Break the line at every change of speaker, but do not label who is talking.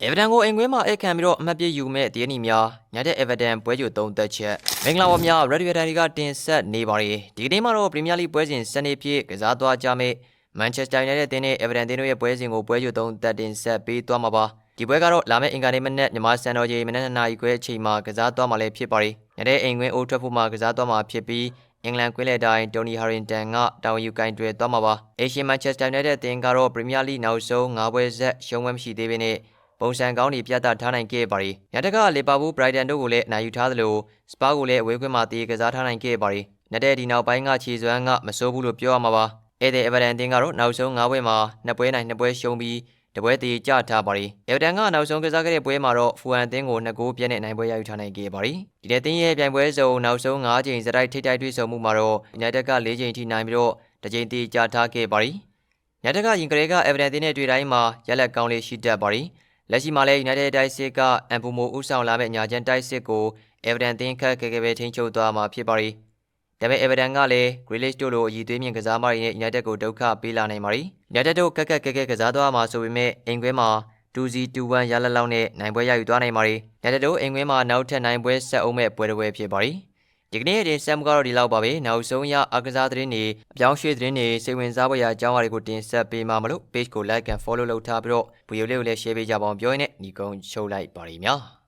Everton ကိုအိမ်ကွင်းမှာအခမ်းပြီးတော့အမှတ်ပြယူမဲ့ဒီနေ့များညတဲ့ Everton ပွဲကြို3သက်ချက်မင်္ဂလာပါများ Radio တိုင်းကတင်ဆက်နေပါတယ်ဒီကနေ့မှာတော့ Premier League ပွဲစဉ်စနေဖြစ်ကစားသွားကြမယ့် Manchester United တင်းနဲ့ Everton တင်းတို့ရဲ့ပွဲစဉ်ကိုပွဲကြို3သက်တင်ဆက်ပေးသွားမှာပါဒီပွဲကတော့လာမယ့်အင်္ဂါနေ့မနက်မြန်မာစံတော်ချိန်မနက်2နာရီခွဲအချိန်မှာကစားသွားမှာလည်းဖြစ်ပါတယ်ညတဲ့အိမ်ကွင်း Old Trafford မှာကစားသွားမှာဖြစ်ပြီးအင်္ဂလန်ကွင်းလယ်တိုင်း Tony Harrington ကတာဝန်ယူကင်တွယ်သွားမှာပါ Asian Manchester United တင်းကတော့ Premier League နောက်ဆုံး9ပွဲဆက်ရှုံးပွဲမရှိသေးဘဲနဲ့ပုံစံကောင်းတွေပြသထားနိုင်ခဲ့ပါတယ်။ညတကလီဗာပူး Brighton တို့ကိုလည်းနိုင်ယူထားသလိုစပါကိုလည်းအဝေးကွင်းမှာတည်ကစားထားနိုင်ခဲ့ပါတယ်။ညတဲ့ဒီနောက်ပိုင်းကခြေစွမ်းကမစိုးဘူးလို့ပြောရမှာပါ။အဲ့ဒီ Everton တင်းကတော့နောက်ဆုံး9ပွဲမှာ2ပွဲနိုင်2ပွဲရှုံးပြီးတပွဲတည်ကျထားပါတယ်။ Everton ကနောက်ဆုံးကစားခဲ့တဲ့ပွဲမှာတော့ Fulham တင်းကို2ဂိုးပြည့်နဲ့နိုင်ပွဲရယူထားနိုင်ခဲ့ပါတယ်။ဒီတဲ့တင်းရဲ့ပြိုင်ပွဲစုံနောက်ဆုံး9ချိန်စတိုက်ထိပ်တိုက်တွေ့ဆုံမှုမှာတော့ United က4ချိန်ထိနိုင်ပြီးတော့တစ်ချိန်တည်ကျထားခဲ့ပါတယ်။ညတကရင်ကလေးက Everton တင်းနဲ့တွေ့တိုင်းမှာရလက်ကောင်းလေးရှိတတ်ပါတယ်။လက်ရှိမှာလည်း United တိုက်စစ်ကအန်ပူမိုဦးဆောင်လာမဲ့ညာချမ်းတိုက်စစ်ကို Everton တင်းခတ်ခဲခဲပဲထိန်းချုပ်သွားမှာဖြစ်ပါတယ်။ဒါပေမဲ့ Everton ကလည်း Grealish တို့လိုအည်သွေးမြင့်ကစားမတွေနဲ့ United ကိုဒုက္ခပေးလာနိုင်ပါတယ်။ United တို့ကဲကစားသွားမှာဆိုပေမဲ့အိမ်ကွင်းမှာ 2-1 ရလက်လောက်နဲ့နိုင်ပွဲရယူသွားနိုင်ပါတယ်။ United တို့အိမ်ကွင်းမှာနောက်ထပ်နိုင်ပွဲဆက်အောင်မဲ့ပွဲတစ်ပွဲဖြစ်ပါတယ်။ဒီကနေ့တင်ဆက်မှုကတော့ဒီလောက်ပါပဲနောက်ဆုံးရအားကစားသတင်းတွေအပြောင်းရွှေ့သတင်းတွေစိတ်ဝင်စားဖွယ်ရာအကြောင်းအရာတွေကိုတင်ဆက်ပေးမှာမလို့ page ကို like and follow လုပ်ထားပြီးတော့ဗီဒီယိုလေးကိုလည်း share ပေးကြပါအောင်ပြောရင်းနဲ့ညီကုန်းချုပ်လိုက်ပါရများ